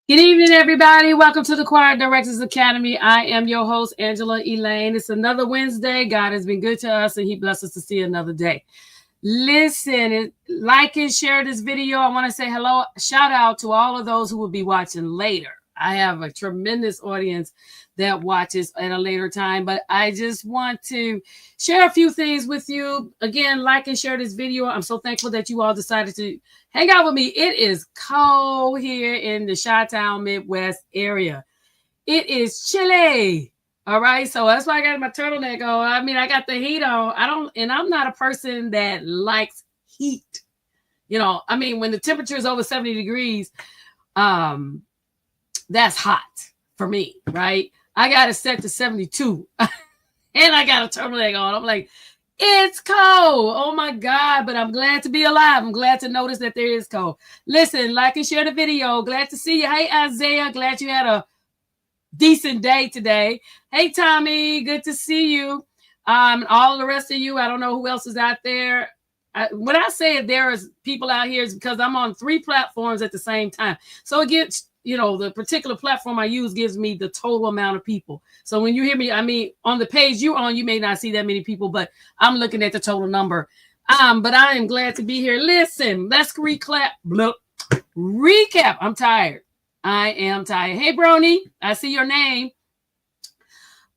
Good evening, everybody. Welcome to the Choir Directors Academy. I am your host, Angela Elaine. It's another Wednesday. God has been good to us, and He blessed us to see another day. Listen, like and share this video. I want to say hello, shout out to all of those who will be watching later. I have a tremendous audience that watches at a later time, but I just want to share a few things with you. Again, like and share this video. I'm so thankful that you all decided to hang out with me. It is cold here in the Chi-Town Midwest area. It is chilly. All right. So that's why I got my turtleneck on. I mean, I got the heat on. I'm not a person that likes heat. I mean, when the temperature is over 70 degrees, that's hot for me, right? I got it set to 72 and I got a turtleneck on. I'm like, it's cold. Oh my God. But I'm glad to be alive. I'm glad to notice that there is cold. Listen, like and share the video. Glad to see you. Hey, Isaiah. Glad you had a decent day today. Hey, Tommy. Good to see you. All the rest of you. I don't know who else is out there. When I say there is people out here, it's because I'm on 3 platforms at the same time. So it gets, the particular platform I use gives me the total amount of people. So when you hear me, I mean, on the page you're on, you may not see that many people, but I'm looking at the total number. But I am glad to be here. Listen, let's recap. I'm tired. I am tired. Hey, Brony, I see your name.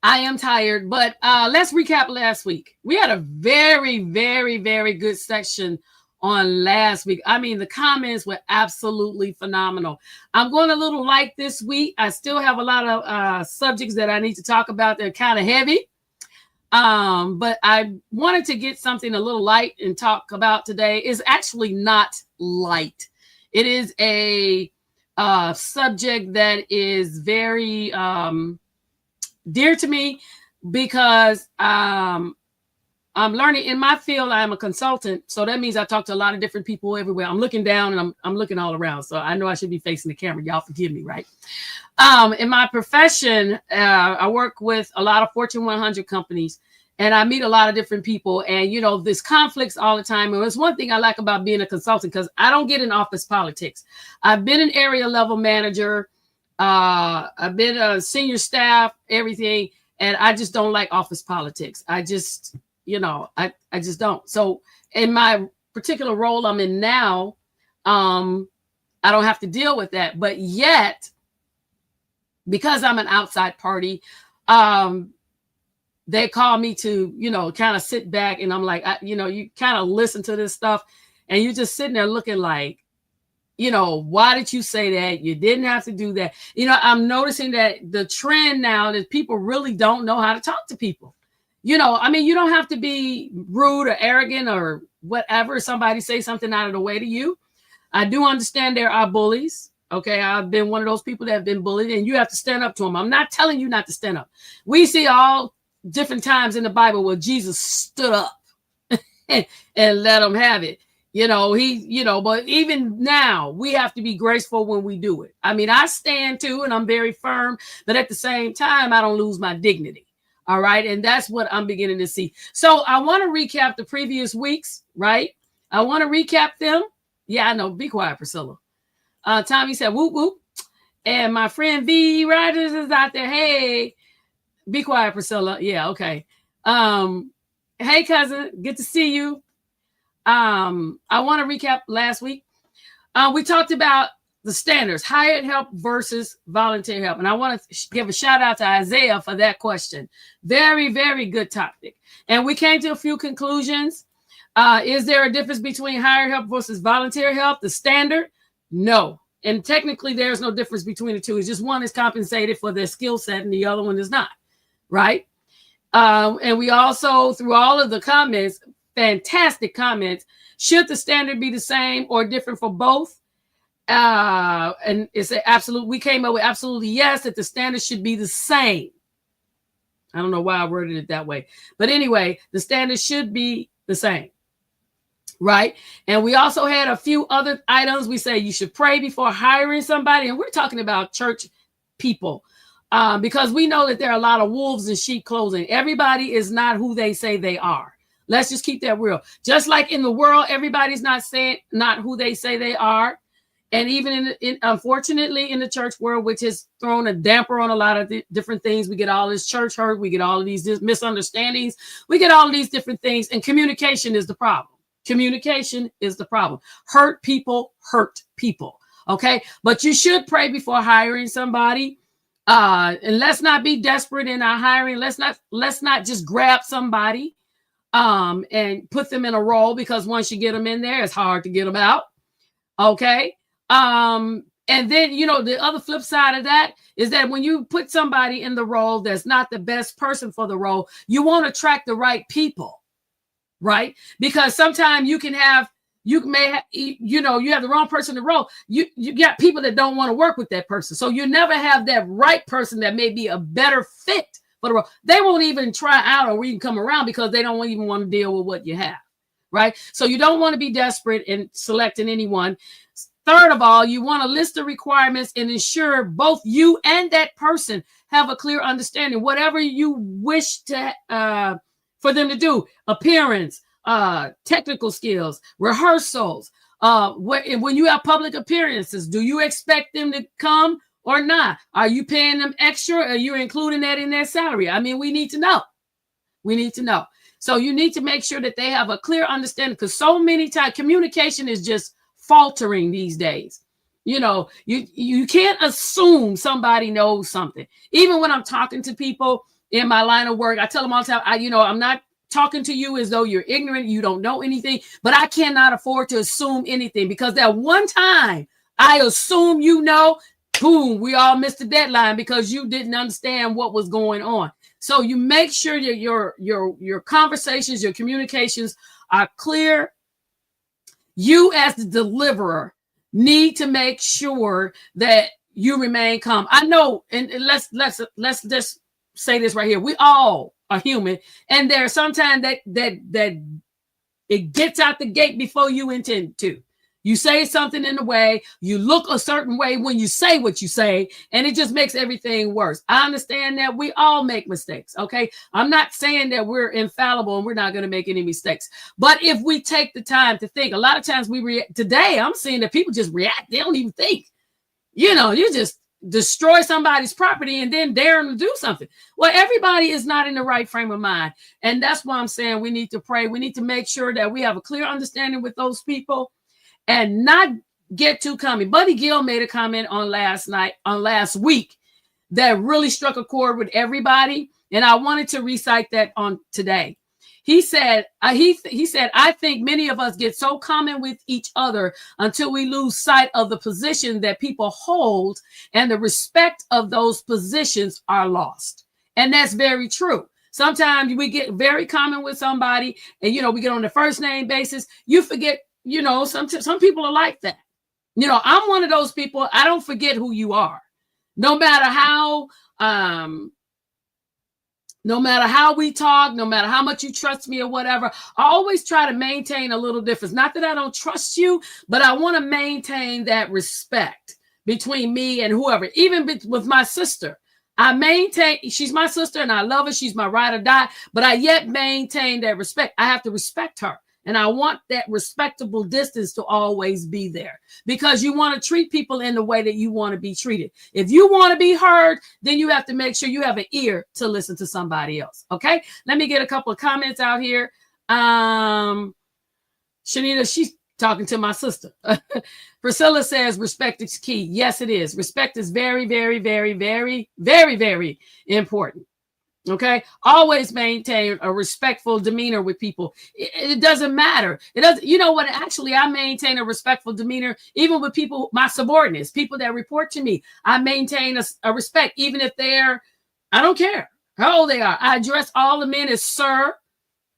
I am tired, but let's recap last week. We had a very, very, very good section on last week. I mean, the comments were absolutely phenomenal. I'm going a little light this week. I still have a lot of subjects that I need to talk about. They're kind of heavy. But I wanted to get something a little light and talk about today. It's actually not light. It is a subject that is very dear to me because I'm learning in my field. I'm a consultant, so that means I talk to a lot of different people everywhere. I'm looking down and I'm looking all around, so I know I should be facing the camera. Y'all forgive me, right? In my profession, I work with a lot of Fortune 100 companies, and I meet a lot of different people. And there's conflicts all the time. And it's one thing I like about being a consultant because I don't get in office politics. I've been an area level manager. I've been a senior staff, everything, and I just don't like office politics. I just don't. So in my particular role I'm in now, I don't have to deal with that. But yet, because I'm an outside party, they call me to, kind of sit back, and I'm like, you kind of listen to this stuff and you're just sitting there looking like, why did you say that? You didn't have to do that. I'm noticing that the trend now is people really don't know how to talk to people. I mean, you don't have to be rude or arrogant or whatever. Somebody say something out of the way to you. I do understand there are bullies. Okay. I've been one of those people that have been bullied, and you have to stand up to them. I'm not telling you not to stand up. We see all different times in the Bible where Jesus stood up and let them have it. But even now we have to be graceful when we do it. I mean, I stand too, and I'm very firm, but at the same time, I don't lose my dignity. All right. And that's what I'm beginning to see. So I want to recap the previous weeks, right? I want to recap them. Yeah, I know. Be quiet, Priscilla. Tommy said, whoop, whoop. And my friend V Rogers is out there. Hey, be quiet, Priscilla. Yeah. Okay. Hey, cousin. Good to see you. I want to recap last week. We talked about the standards, hired help versus volunteer help. And I want to give a shout out to Isaiah for that question. Very, very good topic. And we came to a few conclusions. Is there a difference between hired help versus volunteer help? The standard? No. And technically there's no difference between the two. It's just one is compensated for their skill set and the other one is not. Right? And we also, through all of the comments, fantastic comments, should the standard be the same or different for both? And it's an absolute, we came up with absolutely yes, that the standard should be the same. I don't know why I worded it that way, but anyway, the standard should be the same, right? And we also had a few other items. We say you should pray before hiring somebody, and we're talking about church people, because we know that there are a lot of wolves in sheep clothing. Everybody is not who they say they are. Let's just keep that real. Just like in the world, everybody's not who they say they are. And even unfortunately in the church world, which has thrown a damper on a lot of different things, we get all this church hurt, we get all of these misunderstandings, we get all of these different things, and communication is the problem. Communication is the problem. Hurt people hurt people. Okay, but you should pray before hiring somebody. And let's not be desperate in our hiring. Let's not just grab somebody and put them in a role, because once you get them in there, it's hard to get them out. Okay. And then, the other flip side of that is that when you put somebody in the role that's not the best person for the role, you won't attract the right people, right? Because sometimes you have the wrong person in the role. You got people that don't want to work with that person. So you never have that right person that may be a better fit for the role. They won't even try out or even come around because they don't even want to deal with what you have, right? So you don't want to be desperate in selecting anyone. Third of all, you want to list the requirements and ensure both you and that person have a clear understanding. Whatever you wish to for them to do, appearance, technical skills, rehearsals. When you have public appearances, do you expect them to come or not? Are you paying them extra? Or are you including that in their salary? I mean, we need to know. We need to know. So you need to make sure that they have a clear understanding, because so many times communication is just faltering these days. You can't assume somebody knows something. Even when I'm talking to people in my line of work, I tell them all the time, I'm not talking to you as though you're ignorant, you don't know anything, but I cannot afford to assume anything, because that one time I assume boom, we all missed the deadline because you didn't understand what was going on. So you make sure that your conversations, your communications are clear. You as the deliverer need to make sure that you remain calm. I know, and let's just say this right here. We all are human, and there are sometimes that it gets out the gate before you intend to. You say something in a way, you look a certain way when you say what you say, and it just makes everything worse. I understand that we all make mistakes, okay? I'm not saying that we're infallible and we're not going to make any mistakes. But if we take the time to think, a lot of times we react. Today, I'm seeing that people just react. They don't even think. You just destroy somebody's property and then dare them to do something. Well, everybody is not in the right frame of mind. And that's why I'm saying we need to pray. We need to make sure that we have a clear understanding with those people and not get too common. Buddy Gill made a comment on last week that really struck a chord with everybody. And I wanted to recite that on today. He said, I think many of us get so common with each other until we lose sight of the position that people hold, and the respect of those positions are lost. And that's very true. Sometimes we get very common with somebody and, we get on the first name basis. You forget, some people are like that. I'm one of those people. I don't forget who you are. No matter how we talk, no matter how much you trust me or whatever, I always try to maintain a little difference. Not that I don't trust you, but I want to maintain that respect between me and whoever. Even with my sister, she's my sister and I love her. She's my ride or die, but I yet maintain that respect. I have to respect her. And I want that respectable distance to always be there, because you want to treat people in the way that you want to be treated. If you want to be heard, then you have to make sure you have an ear to listen to somebody else. Okay. Let me get a couple of comments out here. Shanita, she's talking to my sister. Priscilla says respect is key. Yes, it is. Respect is very, very, very, very, very, very important. Okay. Always maintain a respectful demeanor with people. It doesn't matter. It doesn't, actually, I maintain a respectful demeanor, even with people, my subordinates, people that report to me. I maintain a respect, even if I don't care how old they are. I address all the men as sir.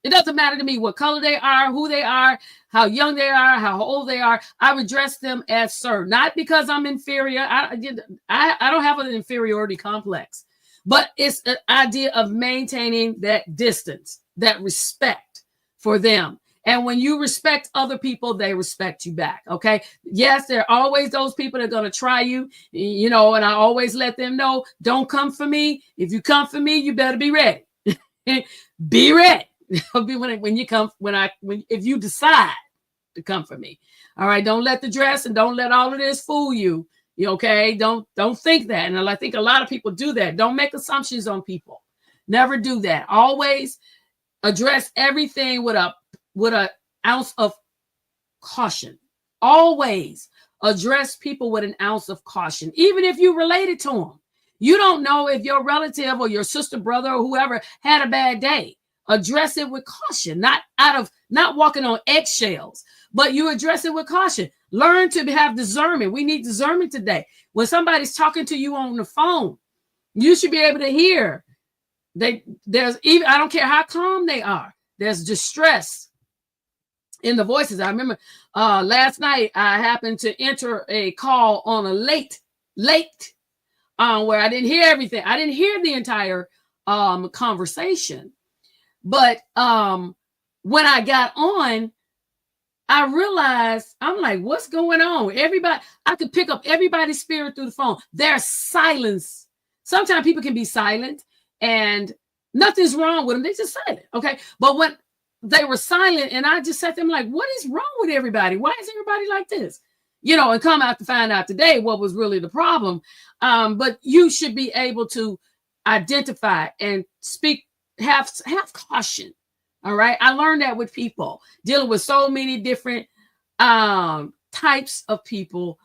It doesn't matter to me what color they are, who they are, how young they are, how old they are. I address them as sir, not because I'm inferior. I don't have an inferiority complex. But it's an idea of maintaining that distance, that respect for them. And when you respect other people, they respect you back. Okay. Yes, there are always those people that are going to try you, and I always let them know, don't come for me. If you come for me, you better be ready. Be ready. If you decide to come for me. All right. Don't let the dress and don't let all of this fool you. You okay? Don't think that. And I think a lot of people do that. Don't make assumptions on people. Never do that. Always address everything with an ounce of caution. Always address people with an ounce of caution, even if you related to them. You don't know if your relative or your sister, brother, or whoever had a bad day. Address it with caution, not walking on eggshells, but you address it with caution. Learn to have discernment. We need discernment today. When somebody's talking to you on the phone, you should be able to hear. I don't care how calm they are. There's distress in the voices. I remember last night I happened to enter a call on a late where I didn't hear everything. I didn't hear the entire conversation. But when I got on, I realized, I'm like, what's going on? Everybody, I could pick up everybody's spirit through the phone. There's silence. Sometimes people can be silent and nothing's wrong with them. They're just silent. Okay. But when they were silent and I just sat there, I'm like, what is wrong with everybody? Why is everybody like this? And come out to find out today what was really the problem. But you should be able to identify and speak, have caution. All right. I learned that with people, dealing with so many different types of people.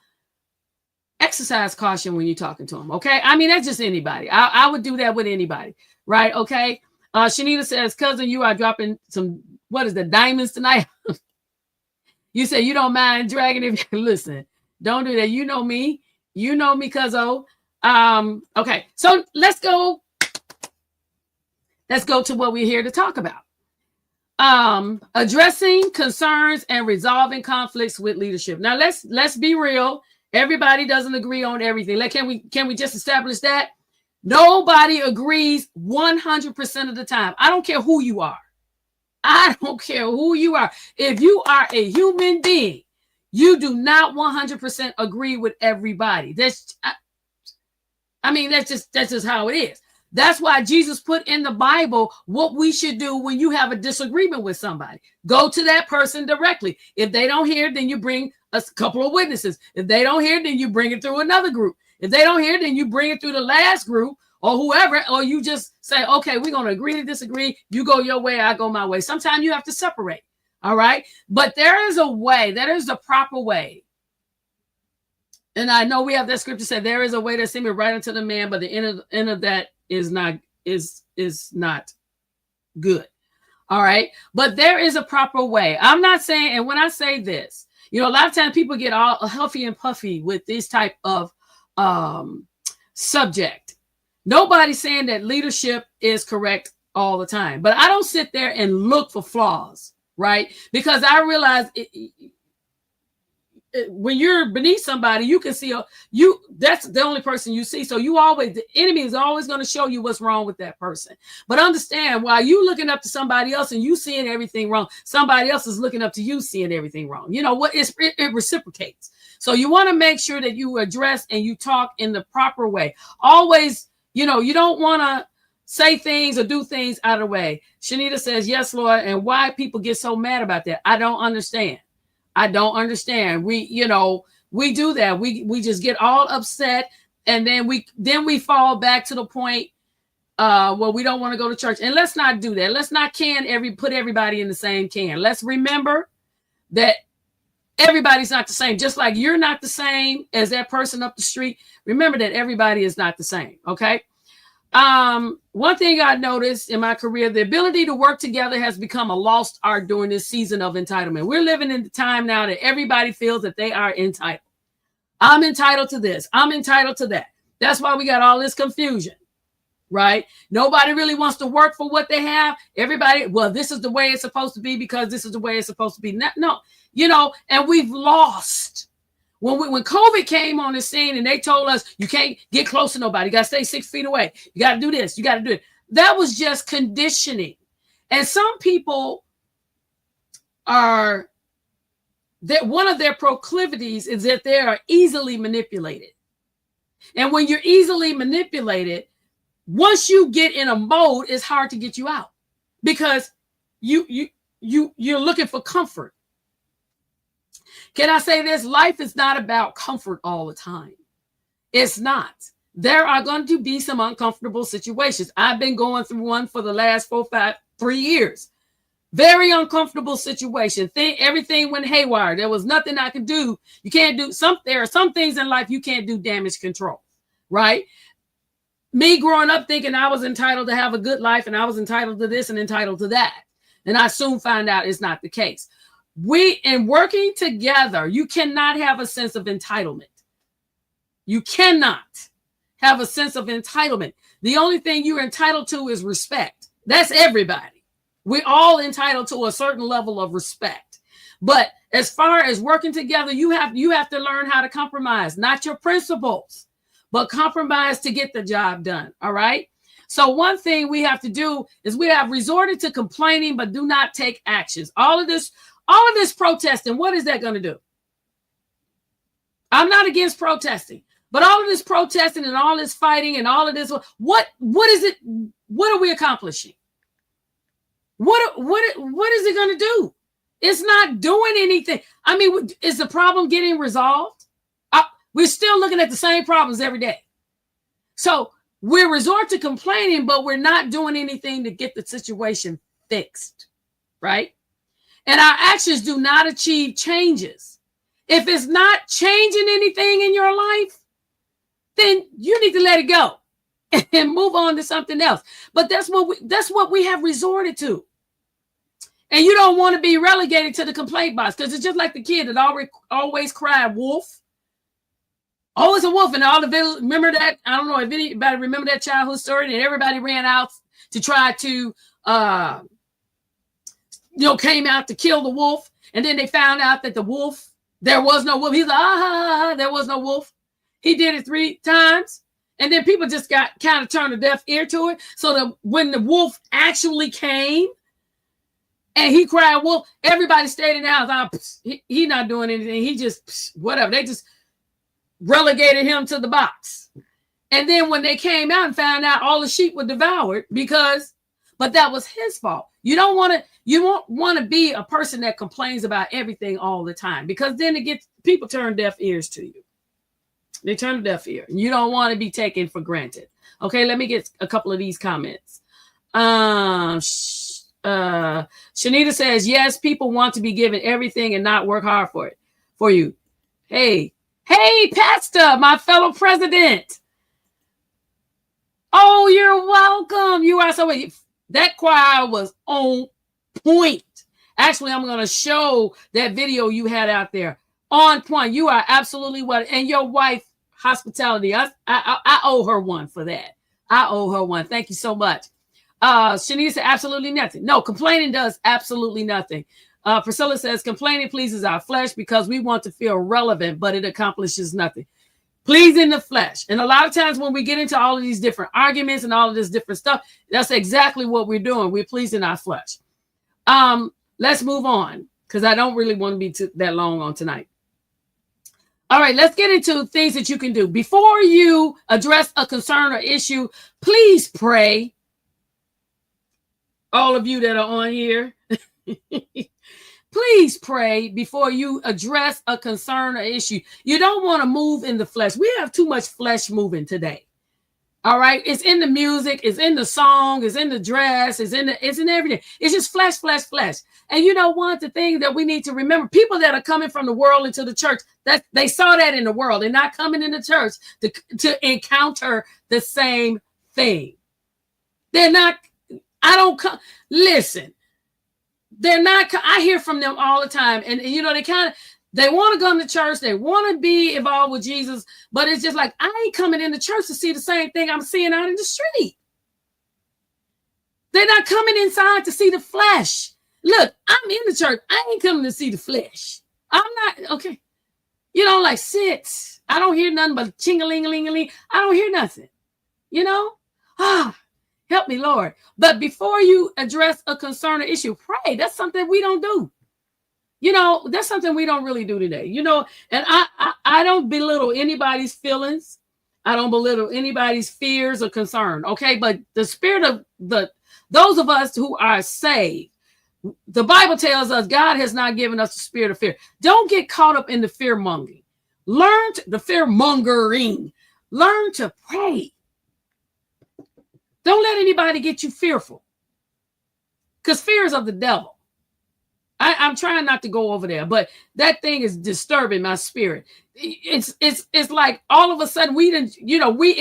Exercise caution when you're talking to them. Okay. I mean, that's just anybody. I would do that with anybody. Right. Okay. Shanita says, cousin, you are dropping some, what is the diamonds tonight? You say you don't mind dragging if you listen. Don't do that. You know me, cuzzo. Okay. So let's go to what we're here to talk about. Addressing concerns and resolving conflicts with leadership. Now let's be real. Everybody doesn't agree on everything. Can we just establish that? Nobody agrees 100% of the time. I don't care who you are. If you are a human being, you do not 100% agree with everybody. That's just how it is. That's why Jesus put in the Bible what we should do when you have a disagreement with somebody. Go to that person directly. If they don't hear, then you bring a couple of witnesses. If they don't hear, then you bring it through another group. If they don't hear, then you bring it through the last group or whoever, or you just say, okay, we're going to agree to disagree. You go your way, I go my way. Sometimes you have to separate. All right. But there is a way, that is the proper way. And I know we have that scripture said there is a way that seemeth right unto the man, but the end of that is not good. All right. But there is a proper way. I'm not saying, and when I say this, a lot of times people get all huffy and puffy with this type of subject. Nobody's saying that leadership is correct all the time, but I don't sit there and look for flaws, right? Because I realize when you're beneath somebody, you can see that's the only person you see. So the enemy is always going to show you what's wrong with that person. But understand, while you looking up to somebody else and you seeing everything wrong, somebody else is looking up to you seeing everything wrong. It reciprocates. So you want to make sure that you address and you talk in the proper way. Always, you don't want to say things or do things out of the way. Shanita says, yes, Lord. And why people get so mad about that, I don't understand. We do that. We just get all upset, and then we fall back to the point where we don't want to go to church. And let's not do that. Let's not put everybody in the same can. Let's remember that everybody's not the same. Just like you're not the same as that person up the street. Remember that everybody is not the same. Okay. One thing I noticed in my career, the ability to work together has become a lost art during this season of entitlement. We're living in the time now that everybody feels that they are entitled. I'm entitled to this. I'm entitled to that. That's why we got all this confusion, right? Nobody really wants to work for what they have. Everybody, well, this is the way it's supposed to be because this is the way it's supposed to be. No, and we've lost. When COVID came on the scene and they told us you can't get close to nobody, you got to stay 6 feet away. You got to do this. You got to do it. That was just conditioning. And some people one of their proclivities is that they are easily manipulated. And when you're easily manipulated, once you get in a mode, it's hard to get you out because you're looking for comfort. Can I say this? Life is not about comfort all the time. It's not. There are going to be some uncomfortable situations. I've been going through one for the last 3 years. Very uncomfortable situation. Everything went haywire. There was nothing I could do. You can't do there are some things in life you can't do damage control, right? Me growing up thinking I was entitled to have a good life and I was entitled to this and entitled to that. And I soon found out it's not the case. In working together, you cannot have a sense of entitlement. You cannot have a sense of entitlement. The only thing you're entitled to is respect. That's everybody. We're all entitled to a certain level of respect. But as far as working together, you have to learn how to compromise, not your principles, but compromise to get the job done. All right. So one thing we have to do is we have resorted to complaining, but do not take actions. All of this protesting, what is that going to do? I'm not against protesting, but all of this protesting and all this fighting and all of this, what is it? What are we accomplishing? What is it going to do? It's not doing anything. I mean, is the problem getting resolved? We're still looking at the same problems every day. So we resort to complaining, but we're not doing anything to get the situation fixed, right? And our actions do not achieve changes. If it's not changing anything in your life, then you need to let it go and move on to something else. But that's what we have resorted to. And you don't want to be relegated to the complaint box, because it's just like the kid that always cried wolf. Oh, it's a wolf. And all the village, remember that? I don't know if anybody remember that childhood story, and everybody ran out to try to came out to kill the wolf. And then they found out that there was no wolf. He's like, there was no wolf. He did it 3 times. And then people just got kind of turned a deaf ear to it. So that when the wolf actually came and he cried wolf, everybody stayed in the house. He not doing anything. He just, whatever. They just relegated him to the box. And then when they came out and found out all the sheep were devoured but that was his fault. You don't want to be a person that complains about everything all the time, because then people turn deaf ears to you. They turn a deaf ear. You don't want to be taken for granted. Okay, let me get a couple of these comments. Shanita says, yes, people want to be given everything and not work hard for you. Hey, Pastor, my fellow president. Oh, you're welcome. You are so. That choir was on point. Actually, I'm going to show that video you had out there. On point. You are absolutely what. And your wife, hospitality. I owe her one for that. I owe her one. Thank you so much. Shanice said absolutely nothing. No, complaining does absolutely nothing. Priscilla says complaining pleases our flesh because we want to feel relevant, but it accomplishes nothing. Pleasing the flesh. And a lot of times when we get into all of these different arguments and all of this different stuff, that's exactly what we're doing. We're pleasing our flesh. Let's move on, because I don't really want to be that long on tonight. All right, let's get into things that you can do. Before you address a concern or issue, please pray. All of you that are on here, please pray before you address a concern or issue. You don't want to move in the flesh. We have too much flesh moving today. All right. It's in the music. It's in the song. It's in the dress. It's in everything. It's just flesh, flesh, flesh. And you know what? The thing that we need to remember, people that are coming from the world into the church, that they saw that in the world. They're not coming in the church to encounter the same thing. They're not. Listen. They're not. I hear from them all the time, and they want to come to church. They want to be involved with Jesus, but it's just like, I ain't coming into church to see the same thing I'm seeing out in the street. They're not coming inside to see the flesh. Look, I'm in the church. I ain't coming to see the flesh. I'm not okay. Like sit. I don't hear nothing but ching-a-ling-a-ling-a-ling. I don't hear nothing. Help me, Lord. But before you address a concern or issue, pray. That's something we don't do. That's something we don't really do today. And I don't belittle anybody's feelings. I don't belittle anybody's fears or concern. Okay. But the spirit of those of us who are saved, The Bible tells us God has not given us the spirit of fear. Don't get caught up in the fear mongering. Learn the fear mongering. Learn to pray. Don't let anybody get you fearful, because fear is of the devil. I'm trying not to go over there, but that thing is disturbing my spirit. It's like all of a sudden we in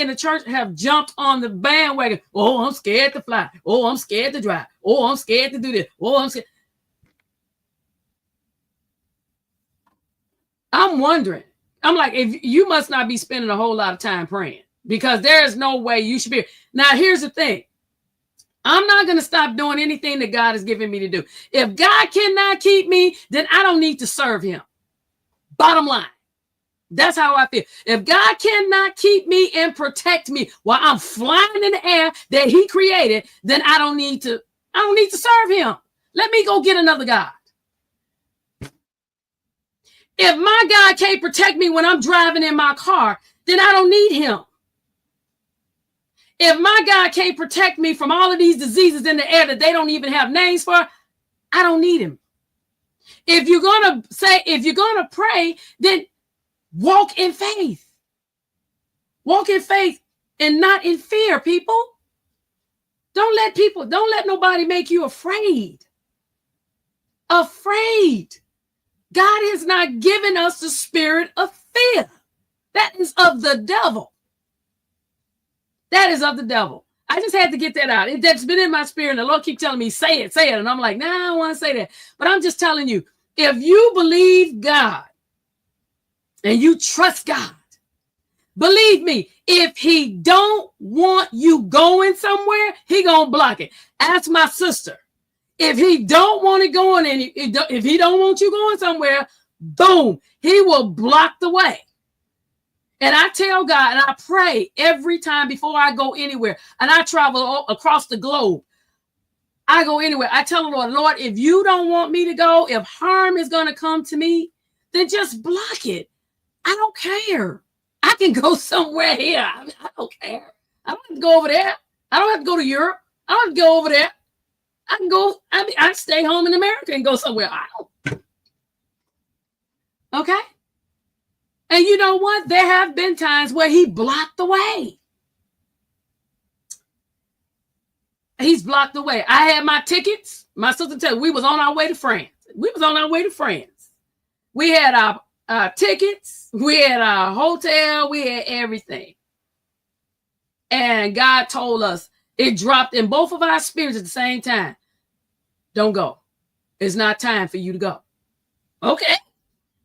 the church have jumped on the bandwagon. Oh, I'm scared to fly. Oh, I'm scared to drive. Oh, I'm scared to do this. Oh, I'm scared. I'm wondering. I'm like, if you must not be spending a whole lot of time praying, because there is no way you should be. Now, here's the thing. I'm not going to stop doing anything that God has given me to do. If God cannot keep me, then I don't need to serve him. Bottom line. That's how I feel. If God cannot keep me and protect me while I'm flying in the air that he created, then I don't need to serve him. Let me go get another God. If my God can't protect me when I'm driving in my car, then I don't need him. If my God can't protect me from all of these diseases in the air that they don't even have names for, I don't need him. If you're going to pray, then walk in faith. Walk in faith and not in fear, people. Don't let nobody make you afraid. Afraid. God has not given us the spirit of fear. That is of the devil. That is of the devil. I just had to get that out. That's been in my spirit. And the Lord keeps telling me, say it. And I'm like, nah, I don't want to say that. But I'm just telling you, if you believe God and you trust God, believe me, if he don't want you going somewhere, he gonna block it. Ask my sister. If he don't want it going, and if he don't want you going somewhere, boom, he will block the way. And I tell God, and I pray every time before I go anywhere, and I travel across the globe. I go anywhere. I tell the Lord, Lord, if you don't want me to go, if harm is going to come to me, then just block it. I don't care. I can go somewhere here. I don't care. I don't have to go over there. I don't have to go to Europe. I don't have to go over there. I can go. I stay home in America and go somewhere. I don't. Okay. And you know what? There have been times where he blocked the way. He's blocked the way. I had my tickets. My sister said we was on our way to France. We had our tickets. We had our hotel. We had everything. And God told us, it dropped in both of our spirits at the same time. Don't go. It's not time for you to go. Okay.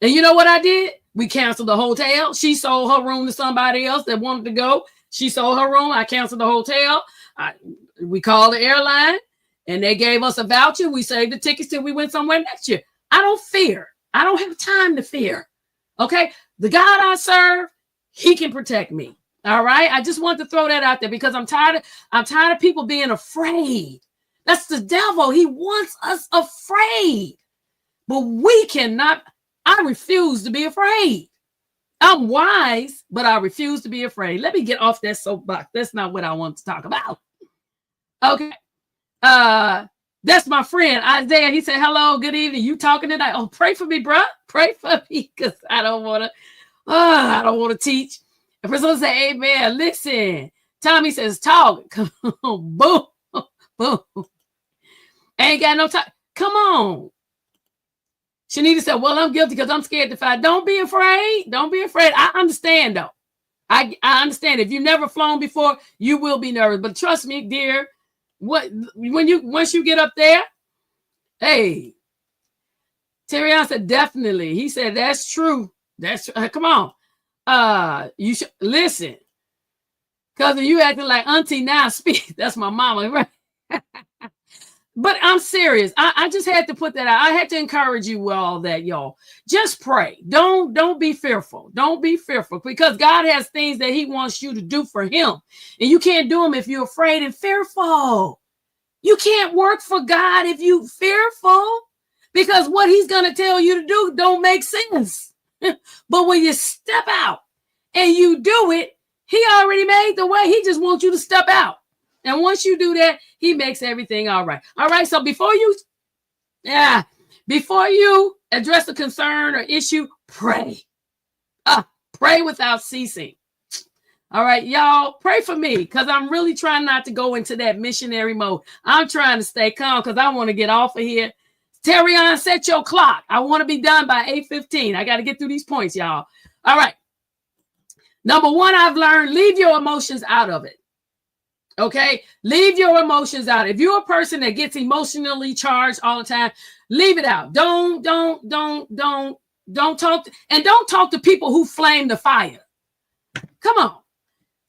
And you know what I did? We canceled the hotel. She sold her room to somebody else that wanted to go. She sold her room. I canceled the hotel. We called the airline and they gave us a voucher. We saved the tickets till we went somewhere next year. I don't fear. I don't have time to fear. Okay. The God I serve, he can protect me. All right. I just want to throw that out there because I'm tired of people being afraid. That's the devil. He wants us afraid. But we cannot. I refuse to be afraid. I'm wise, but I refuse to be afraid. Let me get off that soapbox. That's not what I want to talk about. Okay. That's my friend Isaiah. He said, hello, good evening. You talking tonight? Oh, pray for me, bro. Pray for me because I don't want to teach. And Priscilla said, amen. Listen. Tommy says, talk. Come on. Boom. Boom. Ain't got no time. Come on. Shanita said, well, I'm guilty because I'm scared to fight. Don't be afraid. Don't be afraid. I understand, though. I understand. If you've never flown before, you will be nervous. But trust me, dear, once you get up there, hey, Terrion said, definitely. He said, that's true. That's come on. You should listen. Cousin, you acting like auntie now speak. That's my mama, right? But I'm serious. I just had to put that out. I had to encourage you with all that, y'all. Just pray. Don't be fearful. Don't be fearful because God has things that he wants you to do for him. And you can't do them if you're afraid and fearful. You can't work for God if you're fearful because what he's going to tell you to do don't make sense. But when you step out and you do it, he already made the way. He just wants you to step out. And once you do that, he makes everything all right. All right. So before you Yeah. Before you address a concern or issue, pray. Pray without ceasing. All right, y'all, pray for me because I'm really trying not to go into that missionary mode. I'm trying to stay calm because I want to get off of here. Terrion, set your clock. I want to be done by 8:15. I got to get through these points, y'all. All right. Number one, I've learned, leave your emotions out of it. Okay, leave your emotions out. If you're a person that gets emotionally charged all the time, leave it out. Don't talk and don't talk to people who flame the fire. Come on.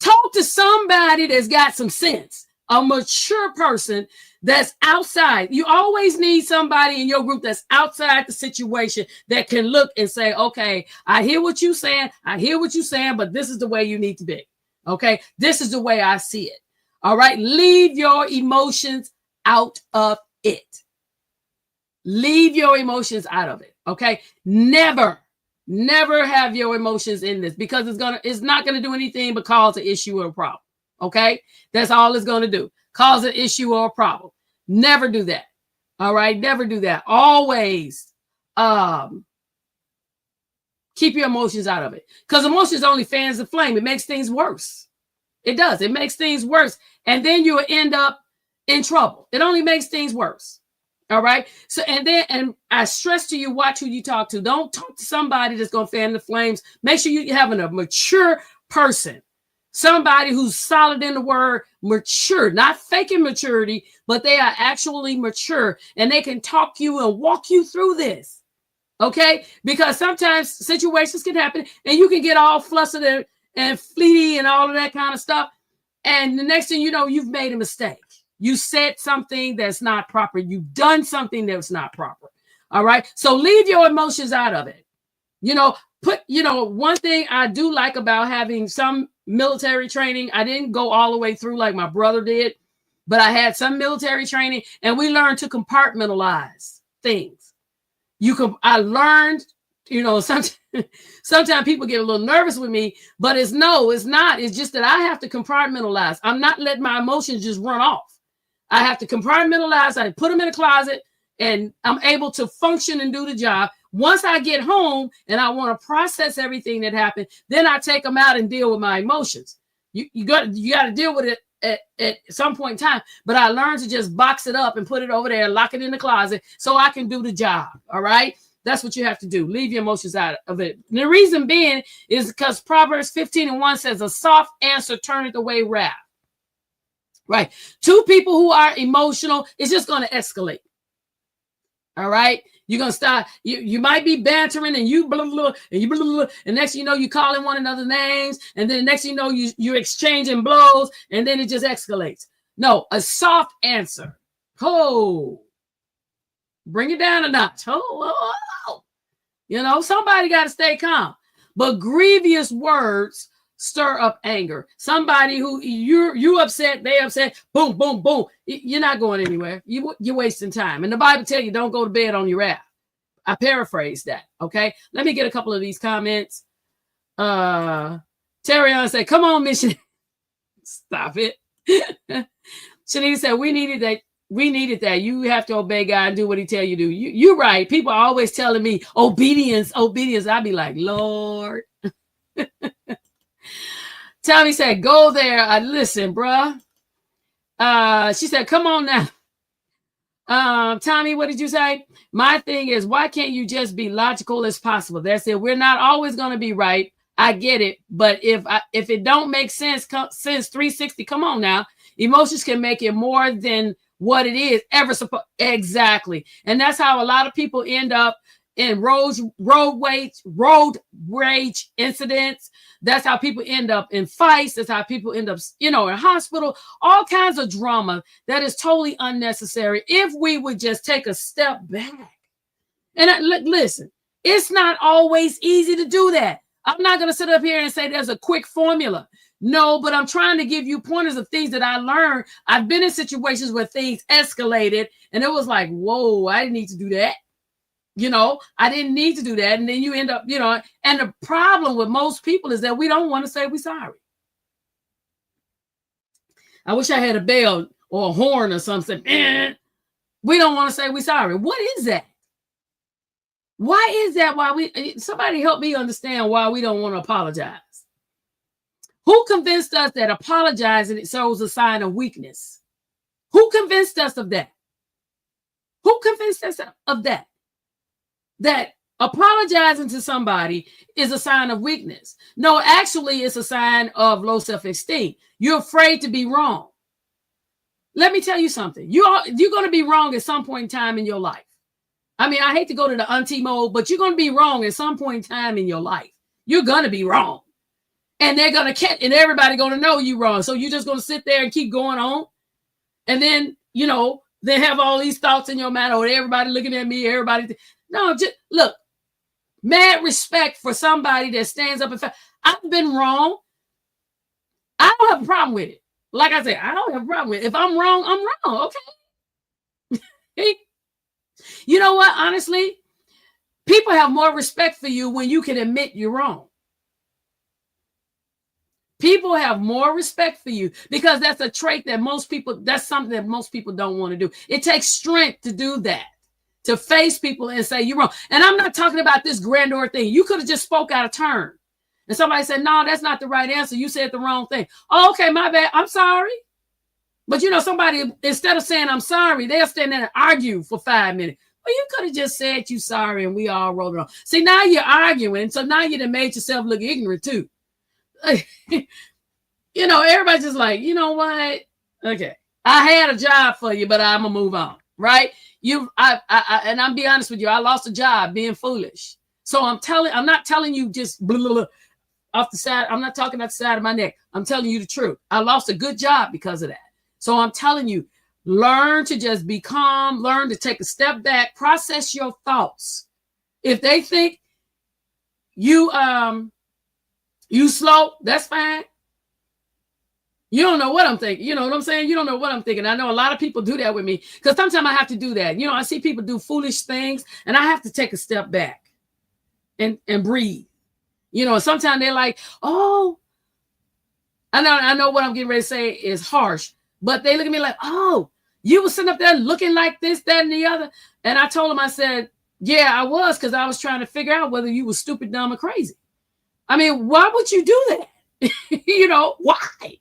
Talk to somebody that's got some sense, a mature person that's outside. You always need somebody in your group that's outside the situation that can look and say, okay, I hear what you're saying. I hear what you're saying, but this is the way you need to be. Okay, this is the way I see it. All right, leave your emotions out of it. Leave your emotions out of it. Okay, never have your emotions in this because it's not gonna do anything but cause an issue or a problem. Okay, that's all it's gonna do. Cause an issue or a problem. Never do that. All right, never do that. Always keep your emotions out of it because emotions only fans the flame. It makes things worse. It does. It makes things worse. And then you'll end up in trouble. It only makes things worse. All right. So, and I stress to you, watch who you talk to. Don't talk to somebody that's going to fan the flames. Make sure you're having a mature person, somebody who's solid in the word, mature, not faking maturity, but they are actually mature and they can talk to you and walk you through this. Okay. Because sometimes situations can happen and you can get all flustered and fleety and all of that kind of stuff. And the next thing you know, you've made a mistake. You said something that's not proper. You've done something that's not proper. All right. So leave your emotions out of it. One thing I do like about having some military training, I didn't go all the way through like my brother did, but I had some military training and we learned to compartmentalize things. I learned, sometimes people get a little nervous with me, but it's not. It's just that I have to compartmentalize. I'm not letting my emotions just run off. I have to compartmentalize. I put them in a closet and I'm able to function and do the job. Once I get home and I want to process everything that happened, then I take them out and deal with my emotions. You got to deal with it at some point in time, but I learned to just box it up and put it over there, lock it in the closet so I can do the job. All right. That's what you have to do. Leave your emotions out of it. And the reason being is because Proverbs 15:1 says a soft answer turneth away wrath. Right. Two people who are emotional, it's just going to escalate. All right. You're going to start. You might be bantering and you blah, blah, and you blah, blah, and next you know, you calling one another names. And then next you know, you're exchanging blows and then it just escalates. No, a soft answer. Oh, bring it down a notch. Oh. Somebody got to stay calm. But grievous words stir up anger. Somebody who you upset, they upset, boom, boom, boom. You're not going anywhere. You're wasting time. And the Bible tells you don't go to bed on your wrath. I paraphrase that. Okay. Let me get a couple of these comments. Terrion said, come on, mission. Stop it. Shanita said, we needed that. You have to obey God and do what he tell you to do. You're right. People are always telling me obedience. I'd be like, Lord. Tommy said, go there. I listen, bruh. She said, come on now. Tommy, what did you say? My thing is, why can't you just be logical as possible? That's it. We're not always going to be right. I get it. But if it don't make sense, since 360, come on now. Emotions can make it more than what it is ever supposed. Exactly. And that's how a lot of people end up in road rage incidents. That's how people end up in fights. That's how people end up, in hospital, all kinds of drama that is totally unnecessary. If we would just take a step back and listen, it's not always easy to do that. I'm not going to sit up here and say there's a quick formula. No, but I'm trying to give you pointers of things that I learned. I've been in situations where things escalated and it was like, whoa, I didn't need to do that. I didn't need to do that. And then you end up, and the problem with most people is that we don't want to say we're sorry. I wish I had a bell or a horn or something. We don't want to say we're sorry. What is that? Why is that? Somebody help me understand why we don't want to apologize. Who convinced us that apologizing it shows a sign of weakness? Who convinced us of that? Who convinced us of that? That apologizing to somebody is a sign of weakness. No, actually, it's a sign of low self-esteem. You're afraid to be wrong. Let me tell you something. You're going to be wrong at some point in time in your life. I mean, I hate to go to the auntie mode, but you're going to be wrong at some point in time in your life. You're going to be wrong. And they're going to catch, and everybody going to know you wrong. So you're just going to sit there and keep going on. And then, they have all these thoughts in your mind. Oh, everybody looking at me, everybody. No, just look, mad respect for somebody that stands up and I've been wrong. I don't have a problem with it. Like I said, I don't have a problem with it. If I'm wrong, I'm wrong. Okay. You know what? Honestly, people have more respect for you when you can admit you're wrong. People have more respect for you because that's a trait that that's something that most people don't want to do. It takes strength to do that, to face people and say you're wrong. And I'm not talking about this grandeur thing. You could have just spoke out of turn. And somebody said, no, that's not the right answer. You said the wrong thing. Oh, okay, my bad. I'm sorry. But somebody, instead of saying I'm sorry, they'll stand there and argue for 5 minutes. Well, you could have just said you sorry and we all rolled it on. See, now you're arguing. So now you done made yourself look ignorant too. Everybody's just like, you know what? Okay, I had a job for you, but I'm gonna move on, right? And I'm be honest with you, I lost a job being foolish. So I'm not telling you just blah, blah, blah, off the side. I'm not talking off the side of my neck. I'm telling you the truth. I lost a good job because of that. So I'm telling you, learn to just be calm, learn to take a step back, process your thoughts. If they think you slow, that's fine. You don't know what I'm thinking. You know what I'm saying? You don't know what I'm thinking. I know a lot of people do that with me because sometimes I have to do that. I see people do foolish things and I have to take a step back and breathe. Sometimes they're like, oh, I know what I'm getting ready to say is harsh, but they look at me like, oh, you were sitting up there looking like this, that, and the other. And I told them, I said, yeah, I was, because I was trying to figure out whether you were stupid, dumb, or crazy. I mean, why would you do that? Why?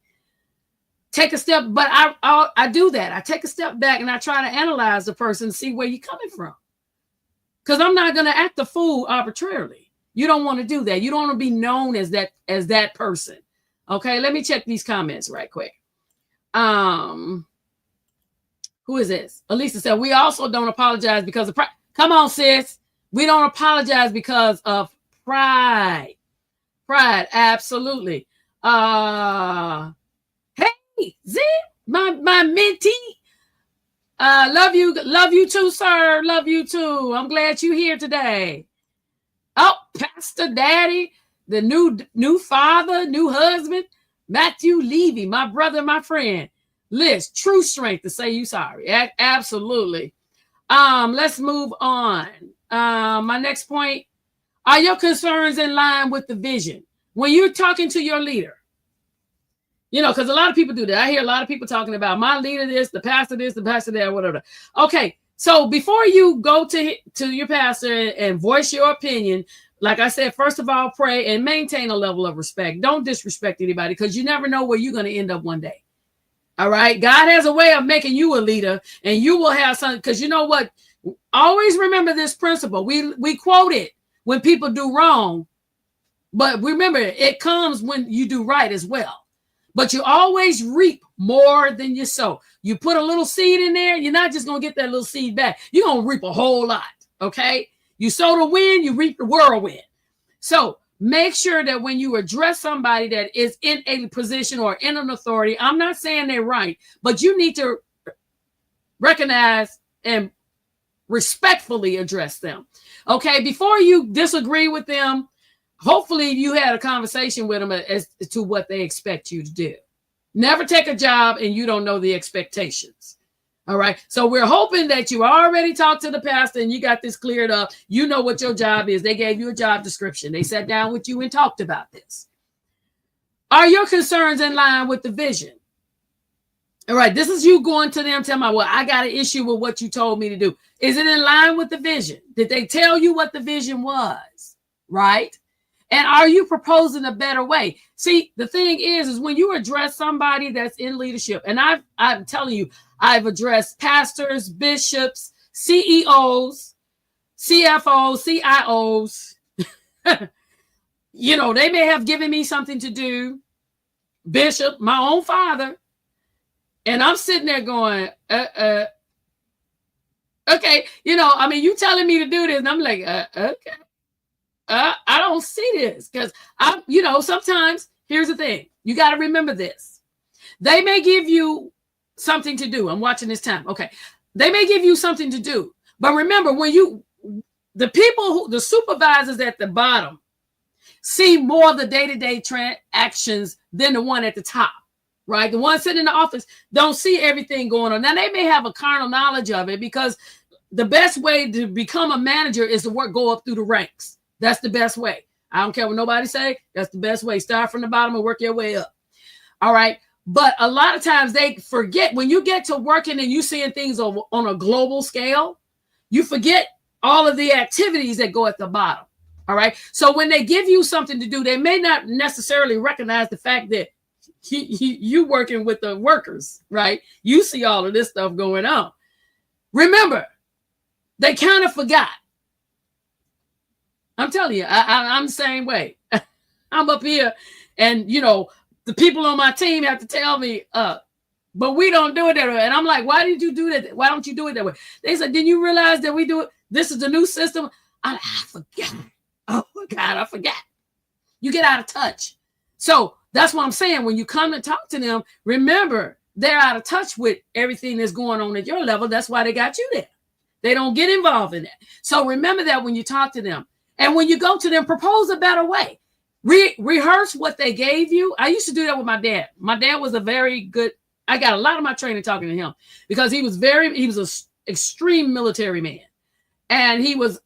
Take a step, but I do that. I take a step back and I try to analyze the person and see where you're coming from. Because I'm not going to act the fool arbitrarily. You don't want to do that. You don't want to be known as that person. Okay, let me check these comments right quick. Who is this? Elisa said, we also don't apologize because of pride. Come on, sis. We don't apologize because of pride. Pride, absolutely. Hey, Z, my mentee. Love you too, sir. Love you too. I'm glad you're here today. Oh, Pastor Daddy, the new father, new husband, Matthew Levy, my brother, my friend. Liz, true strength to say you sorry. Absolutely. Let's move on. My next point, are your concerns in line with the vision? When you're talking to your leader, because a lot of people do that. I hear a lot of people talking about my leader this, the pastor that, whatever. Okay, so before you go to your pastor and voice your opinion, like I said, first of all, pray and maintain a level of respect. Don't disrespect anybody because you never know where you're going to end up one day. All right, God has a way of making you a leader, and you will have something. Because you know what? Always remember this principle. We quote it when people do wrong, but remember it comes when you do right as well. But you always reap more than you sow. You put a little seed in there, you're not just going to get that little seed back. You're going to reap a whole lot, okay? You sow the wind, you reap the whirlwind. So make sure that when you address somebody that is in a position or in an authority, I'm not saying they're right, but you need to recognize and respectfully address them, okay? Before you disagree with them, hopefully you had a conversation with them as to what they expect you to do. Never take a job and you don't know the expectations. All right. So we're hoping that you already talked to the pastor and you got this cleared up. You know what your job is. They gave you a job description. They sat down with you and talked about this. Are your concerns in line with the vision? All right, this is you going to them, tell me, well, I got an issue with what you told me to do. Is it in line with the vision? Did they tell you what the vision was? Right? And are you proposing a better way? See, the thing is when you address somebody that's in leadership, and I'm telling you, I've addressed pastors, bishops, CEOs, CFOs, CIOs. You know, they may have given me something to do. Bishop, my own father. And I'm sitting there going, okay, you know, I mean, you telling me to do this. And I'm like, okay. I don't see this because you know, sometimes here's the thing. You got to remember this. They may give you something to do. I'm watching this time. Okay. They may give you something to do. But remember, when the supervisors at the bottom see more of the day-to-day transactions than the one at the top. Right? The one sitting in the office don't see everything going on. Now, they may have a carnal knowledge of it because the best way to become a manager is to go up through the ranks. That's the best way. I don't care what nobody say. That's the best way. Start from the bottom and work your way up. All right. But a lot of times they forget when you get to working and you seeing things on a global scale, you forget all of the activities that go at the bottom. All right. So when they give you something to do, they may not necessarily recognize the fact that you working with the workers, right? You see all of this stuff going on. Remember, they kind of forgot. I'm telling you, I'm the same way. I'm up here and, you know, the people on my team have to tell me, but we don't do it that way. And I'm like, why did you do that? Why don't you do it that way? They said, didn't you realize that we do it? This is the new system. I forgot. Oh, my God, I forgot. You get out of touch. So that's what I'm saying. When you come and talk to them, remember, they're out of touch with everything that's going on at your level. That's why they got you there. They don't get involved in that. So remember that when you talk to them. And when you go to them, propose a better way. Rehearse what they gave you. I used to do that with my dad. My dad was a very good, I got a lot of my training talking to him because he was an extreme military man. And he was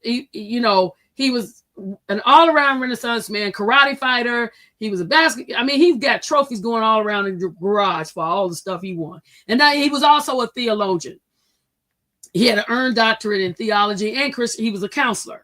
an all-around Renaissance man, karate fighter. He was he's got trophies going all around in the garage for all the stuff he won. And now he was also a theologian. He had an earned doctorate in theology and he was a counselor.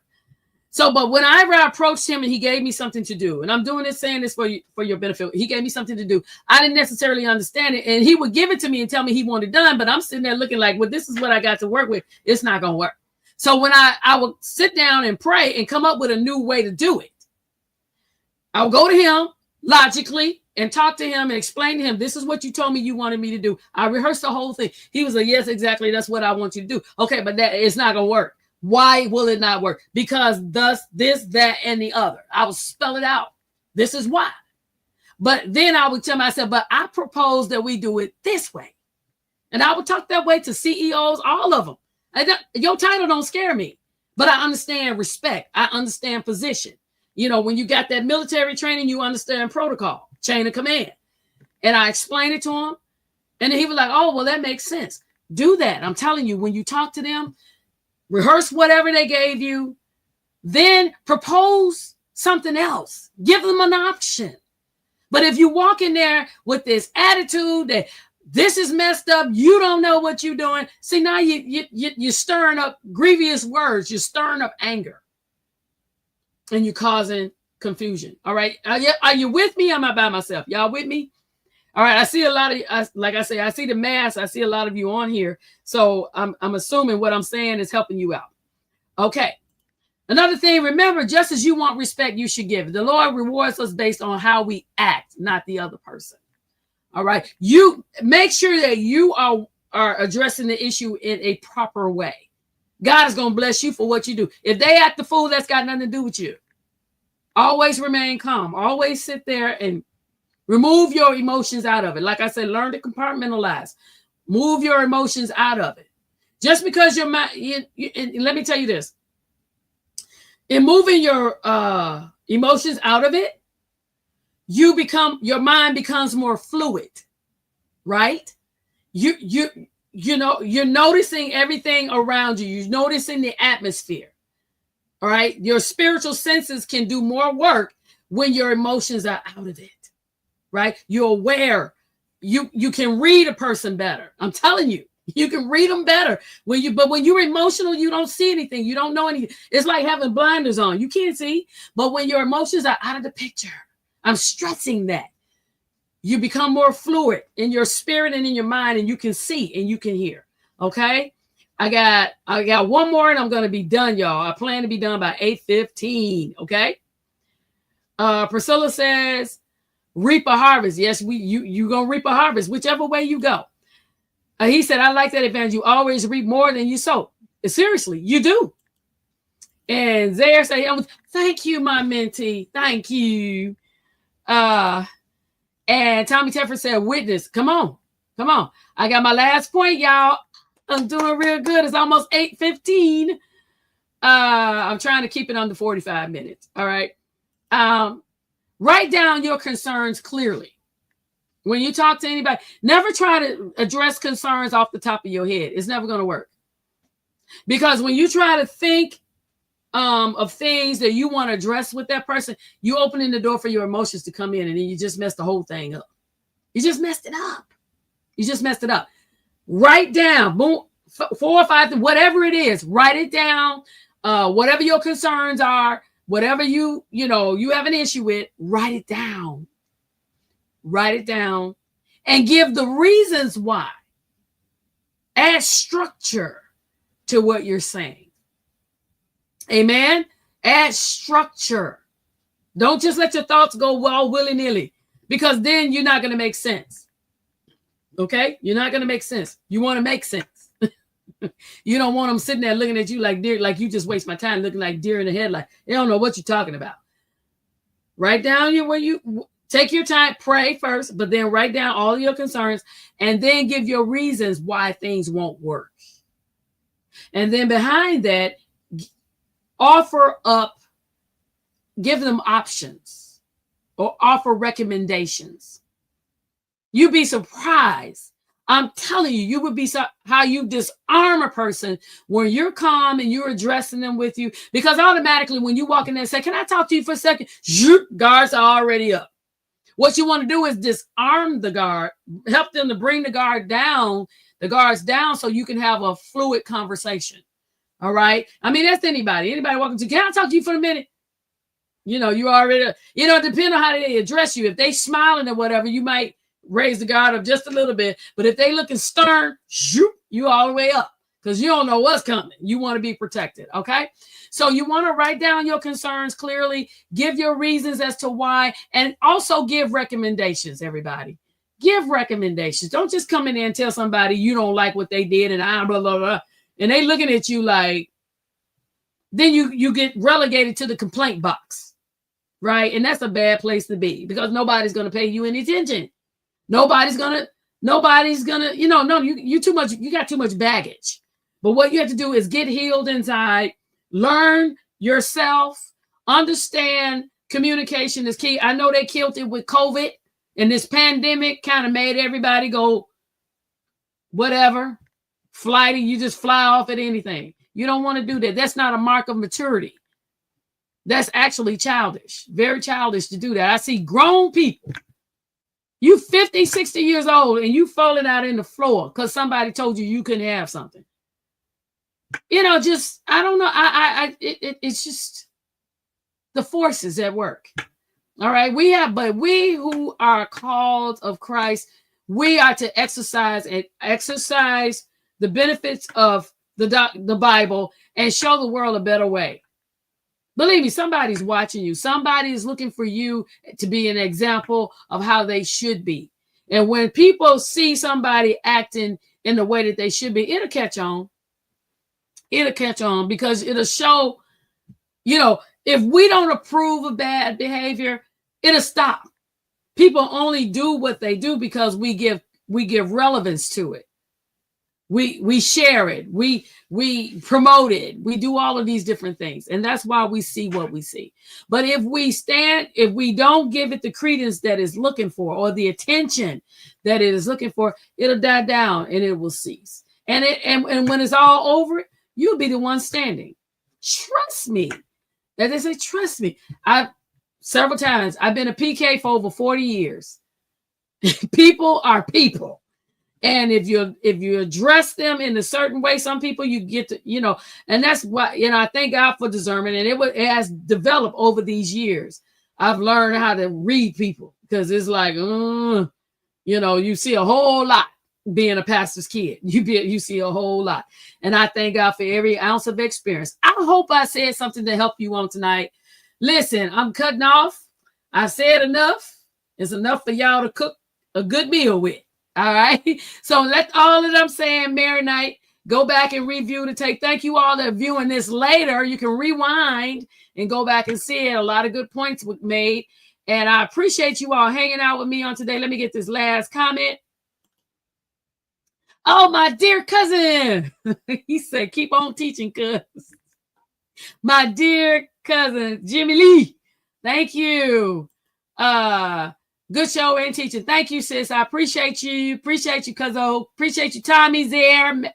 So, but whenever I approached him and he gave me something to do, and I'm doing this, saying this for your benefit, he gave me something to do. I didn't necessarily understand it. And he would give it to me and tell me he wanted it done, but I'm sitting there looking like, well, this is what I got to work with. It's not going to work. So when I would sit down and pray and come up with a new way to do it, I would go to him logically and talk to him and explain to him, this is what you told me you wanted me to do. I rehearsed the whole thing. He was like, yes, exactly. That's what I want you to do. Okay, but it's not going to work. Why will it not work? Because thus, this, that, and the other. I will spell it out. This is why. But then I would tell myself, but I propose that we do it this way. And I would talk that way to CEOs, all of them. Your title don't scare me, but I understand respect. I understand position. You know, when you got that military training, you understand protocol, chain of command. And I explained it to him. And then he was like, oh, well, that makes sense. Do that. I'm telling you, when you talk to them, rehearse whatever they gave you, then propose something else. Give them an option. But if you walk in there with this attitude that this is messed up, you don't know what you're doing. See, now you're stirring up grievous words. You're stirring up anger. And you're causing confusion. All right. Are you with me? Or am I by myself? Y'all with me? All right. I see a lot of, like I say, I see the mass. I see a lot of you on here. So I'm assuming what I'm saying is helping you out. Okay. Another thing, remember, just as you want respect, you should give it. The Lord rewards us based on how we act, not the other person. All right. You make sure that you are addressing the issue in a proper way. God is going to bless you for what you do. If they act the fool, that's got nothing to do with you. Always remain calm. Always sit there and remove your emotions out of it. Like I said, learn to compartmentalize. Move your emotions out of it. Just because your mind, let me tell you this. In moving your emotions out of it, your mind becomes more fluid, right? You're noticing everything around you. You're noticing the atmosphere. All right. Your spiritual senses can do more work when your emotions are out of it. Right. You're aware you can read a person better. I'm telling you, you can read them better but when you're emotional, you don't see anything. You don't know anything. It's like having blinders on. You can't see. But when your emotions are out of the picture, I'm stressing that. You become more fluid in your spirit and in your mind, and you can see and you can hear. Okay. I got one more and I'm going to be done, y'all. I plan to be done by 8:15. Okay. Priscilla says, reap a harvest. Yes, you going to reap a harvest, whichever way you go. He said, I like that advantage. You always reap more than you sow. Seriously, you do. And Zaire said, thank you, my mentee. Thank you. And Tommy Teffer said, witness. Come on. I got my last point, y'all. I'm doing real good. It's almost 8:15. I'm trying to keep it under 45 minutes. All right. Write down your concerns clearly. When you talk to anybody, never try to address concerns off the top of your head. It's never going to work. Because when you try to think of things that you want to address with that person, you opening the door for your emotions to come in, and then you just messed the whole thing up. You just messed it up. Write down, boom, 4 or 5, whatever it is, write it down. Whatever your concerns are, whatever you have an issue with, write it down. Write it down and give the reasons why. Add structure to what you're saying. Amen. Add structure. Don't just let your thoughts go willy-nilly, because then you're not going to make sense. Okay? You're not going to make sense. You want to make sense. You don't want them sitting there looking at you like deer, like you just waste my time, looking like deer in the headlight. They don't know what you're talking about. Write down take your time, pray first, but then write down all your concerns and then give your reasons why things won't work. And then behind that, give them options or offer recommendations. You'd be surprised. I'm telling you, you would be how you disarm a person when you're calm and you're addressing them with you. Because automatically when you walk in there and say, can I talk to you for a second? Guards are already up. What you want to do is disarm the guard, help them to bring the guards down so you can have a fluid conversation. All right. I mean, that's anybody walking to, can I talk to you for a minute? You already, depending on how they address you. If they smiling or whatever, you might raise the guard up just a little bit. But if they looking stern, you all the way up, because you don't know what's coming. You want to be protected. Okay. So you want to write down your concerns clearly, give your reasons as to why, and also give recommendations, everybody. Give recommendations. Don't just come in there and tell somebody you don't like what they did and blah, blah, blah. And they looking at you like, then you get relegated to the complaint box, right? And that's a bad place to be, because nobody's going to pay you any attention. Nobody's gonna, you too much, you got too much baggage. But what you have to do is get healed inside, learn yourself, understand communication is key. I know they killed it with COVID, and this pandemic kind of made everybody go, whatever, flighty, you just fly off at anything. You don't want to do that. That's not a mark of maturity. That's actually childish, very childish to do that. I see grown people, you 50, 60 years old, and you falling out in the floor because somebody told you couldn't have something. I don't know. It's just the forces at work. All right. But we who are called of Christ, we are to exercise the benefits of the Bible and show the world a better way. Believe me, somebody's watching you. Somebody is looking for you to be an example of how they should be. And when people see somebody acting in the way that they should be, it'll catch on. It'll catch on, because it'll show, if we don't approve of bad behavior, it'll stop. People only do what they do because we give relevance to it. We share it. We promote it. We do all of these different things. And that's why we see what we see. But if we don't give it the credence that it's looking for, or the attention that it is looking for, it'll die down and it will cease. And when it's all over, you'll be the one standing. Trust me. As they say, trust me. Several times, I've been a PK for over 40 years. People are people. And if you address them in a certain way, some people you get to, and that's why, I thank God for discernment. And it has developed over these years. I've learned how to read people, because it's like, you see a whole lot being a pastor's kid. You see a whole lot. And I thank God for every ounce of experience. I hope I said something to help you on tonight. Listen, I'm cutting off. I said enough. It's enough for y'all to cook a good meal with. All right. So let all of them saying marinate. Go back and review the tape. Thank you all that are viewing this later. You can rewind and go back and see it. A lot of good points were made. And I appreciate you all hanging out with me on today. Let me get this last comment. Oh, my dear cousin. He said, keep on teaching, cuz. My dear cousin, Jimmy Lee. Thank you. Good show and teaching. Thank you, sis. I appreciate you. Appreciate you, cuzzo. Appreciate you. Tommy's there.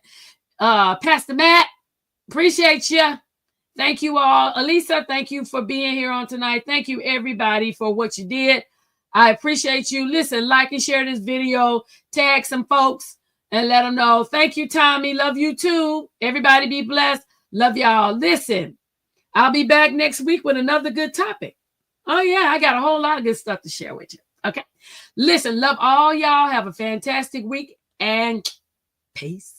Pastor Matt. Appreciate you. Thank you all. Elisa, thank you for being here on tonight. Thank you, everybody, for what you did. I appreciate you. Listen, like and share this video. Tag some folks and let them know. Thank you, Tommy. Love you too. Everybody be blessed. Love y'all. Listen, I'll be back next week with another good topic. Oh, yeah, I got a whole lot of good stuff to share with you. Okay. Listen, love all y'all. Have a fantastic week and peace.